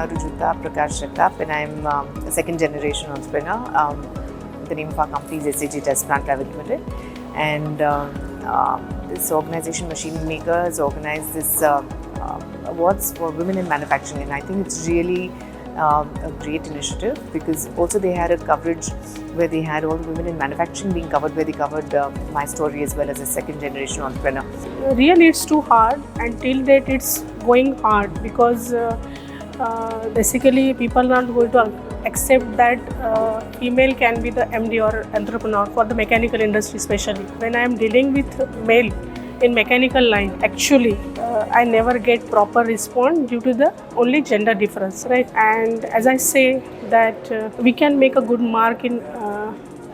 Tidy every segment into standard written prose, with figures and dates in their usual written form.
Rujuta Prakash Jagtap, and I'm a second generation entrepreneur. The name of our company is SAG Test Plant Private Limited, and this organization, Machine Makers, organized this awards for women in manufacturing, and I think it's really a great initiative because also they had a coverage where they had all the women in manufacturing being covered, where they covered my story as well as a second generation entrepreneur. Really, it's too hard, and till date it's going hard because basically people are not going to accept that female can be the MD or entrepreneur for the mechanical industry especially. When I am dealing with male in mechanical line, actually I never get proper response due to the only gender difference, right? And as I say that we can make a good mark in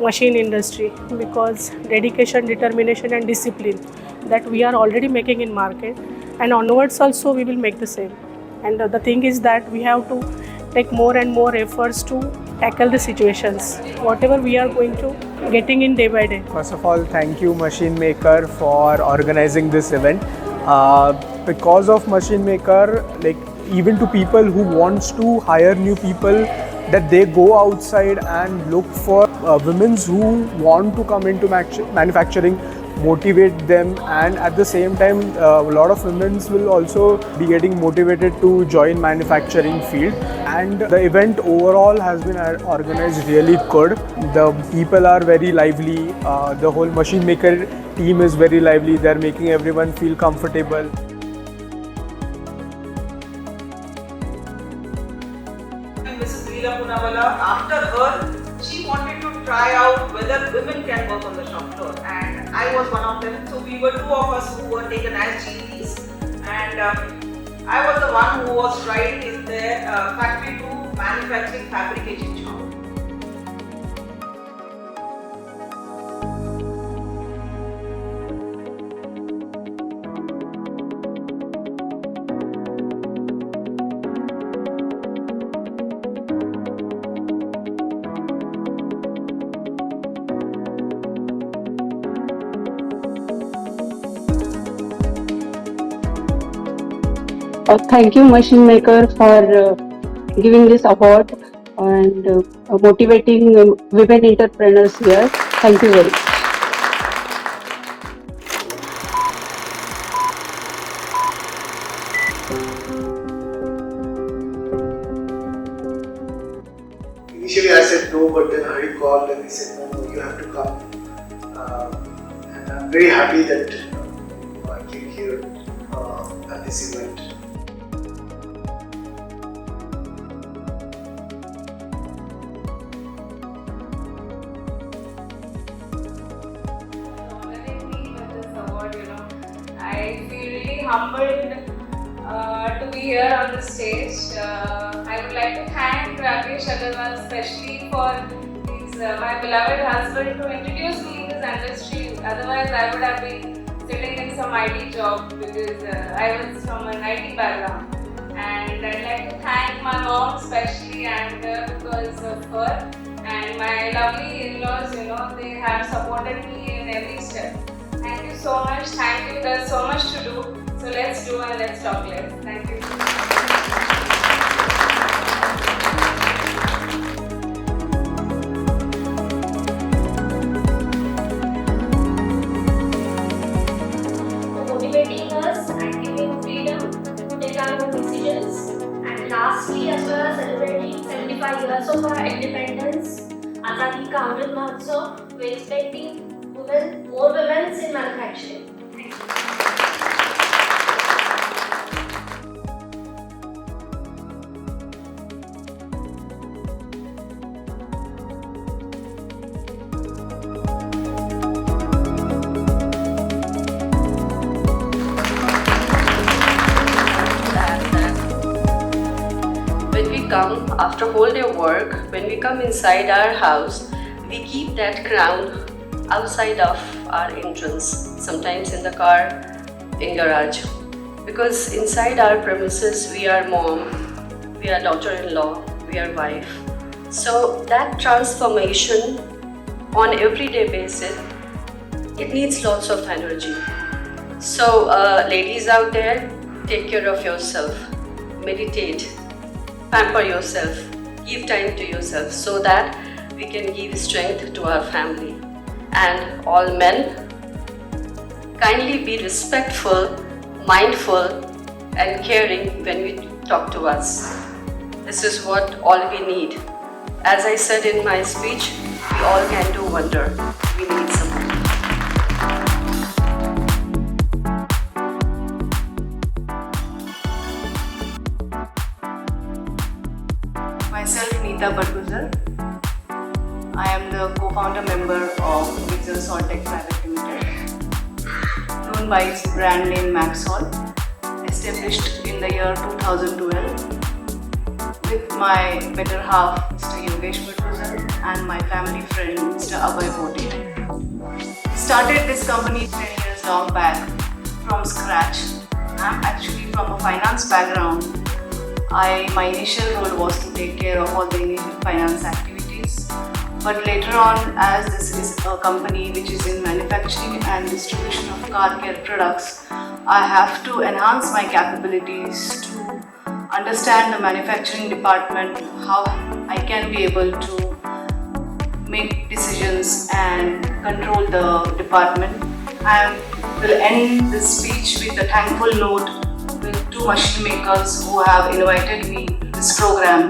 machine industry because dedication, determination and discipline that we are already making in market, and onwards also we will make the same. And the thing is that we have to take more and more efforts to tackle the situations, whatever we are going to getting in day by day. First of all, thank you Machine Maker for organizing this event. Because of Machine Maker, like even to people who wants to hire new people, that they go outside and look for women who want to come into manufacturing, motivate them, and at the same time a lot of women will also be getting motivated to join manufacturing field. And the event overall has been organized really good. The people are very lively, the whole Machine Maker team is very lively, they're making everyone feel comfortable. After her, she wanted to try out whether women can work on the shop floor, and I was one of them. So we were two of us who were taken as GEs, and I was the one who was tried in their factory to manufacturing fabrication job. Thank you Machine Maker for giving this award and motivating women entrepreneurs here. Thank you very much. Initially I said no, but then Hari called and he said no, you have to come. And I'm very happy that I came here at this event. I feel really humbled to be here on the stage. I would like to thank Rakesh Agarwal especially for his, my beloved husband to introduce me in this industry. Otherwise, I would have been sitting in some IT job because I was from an IT background. And I'd like to thank my mom especially, and because of her, and my lovely in-laws, they have supported me in every step. Thank you so much. Thank you. There's so much to do. So let's do and let's talk less. Thank you. For motivating us and giving freedom to take our own decisions. And lastly, as well as celebrating 75 years of our independence, Azadi Ka Amrit Mahotsav, we're expecting more women in manufacturing. Thank you. When we come after whole day work, when we come inside our house, we keep that crown outside of our entrance, sometimes in the car, in garage. Because inside our premises, we are mom, we are daughter-in-law, we are wife. So that transformation on everyday basis, it needs lots of energy. So ladies out there, take care of yourself, meditate, pamper yourself, give time to yourself so that we can give strength to our family. And all men, kindly be respectful, mindful and caring when you talk to us. This is what all we need. As I said in my speech, we all can do wonder. We need support. Myself, Neeta Barguzar. I am the co-founder member of Vixel Soltech Private Limited, known by its brand name Maxol, established in the year 2012 with my better half, Mr. Yogesh Barguzar, and my family friend, Mr. Abhay Pote. Started this company 10 years long back from scratch. I'm actually from a finance background. My initial role was to take care of all the initial finance activities. But later on, as this is a company which is in manufacturing and distribution of car care products, I have to enhance my capabilities to understand the manufacturing department, how I can be able to make decisions and control the department. I will end this speech with a thankful note with two machine makers who have invited me to this program.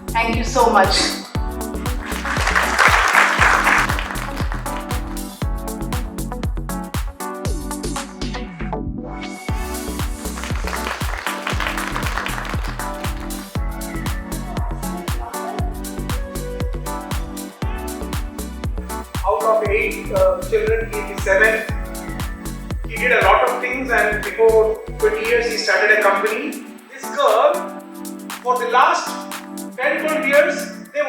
Thank you so much. Out of 8 children, he is 7. He did a lot of things, and before 20 years he started a company. This girl, for the last 10-12 years, they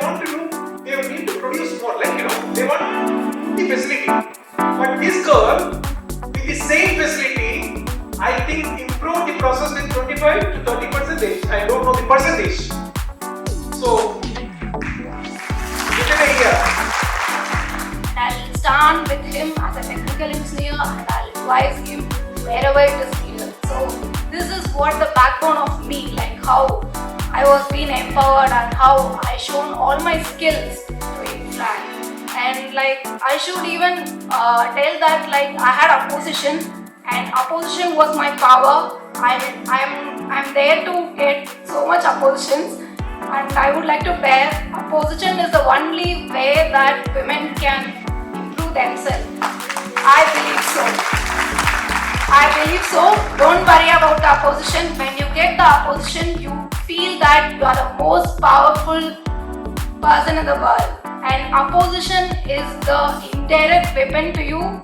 need to produce more, they want the facility. But this girl, with the same facility, I think improved the process with 25 to 30%. I don't know the percentage. So, within a year. I'll stand with him as a technical engineer and I'll advise him wherever it is needed. So this is what the backbone of me, like how I was being empowered and how I shown all my skills to influence. And like I should even tell that like I had opposition and opposition was my power. I'm there to get so much oppositions. And I would like to bear opposition is the only way that women can improve themselves. I believe so. Don't worry about the opposition. When you get the opposition, you feel that you are the most powerful person in the world. And opposition is the indirect weapon to you,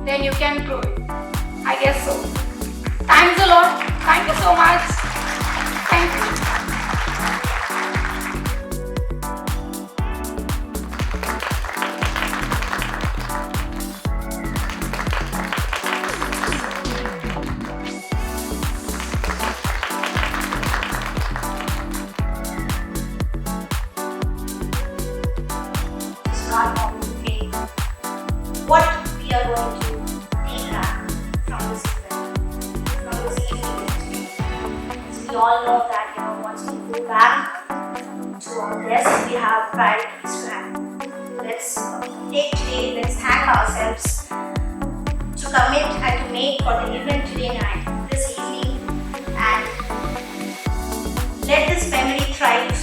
then you can prove it. I guess so. Thanks a lot. Thank you so much. Thank you. What we are going to take back from this event, from this evening. So we all know that once we go back to our desk, we have priorities to have. Let's take today, let's thank ourselves to commit and to make for the event today night, this evening, and let this memory thrive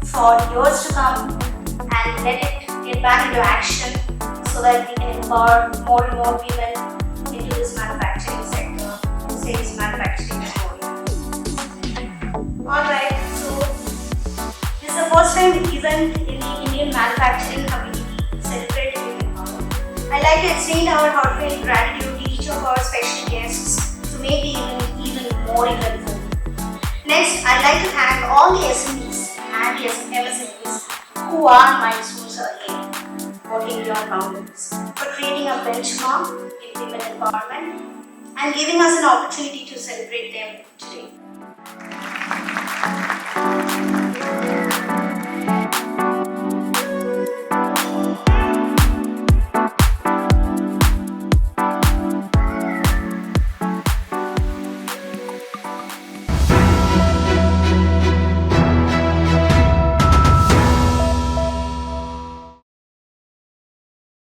for years to come and let it get back into action so that we can empower more and more women into this manufacturing sector, sales manufacturing story. Alright, so this is the first time event in the Indian manufacturing community celebrated women power. I'd like to extend our heartfelt gratitude to each of our special guests to make the event even more eventful. Next, I'd like to thank all the SMEs and the MSMEs who are milestones ahead, working beyond boundaries, for creating a benchmark in women empowerment and giving us an opportunity to celebrate them today.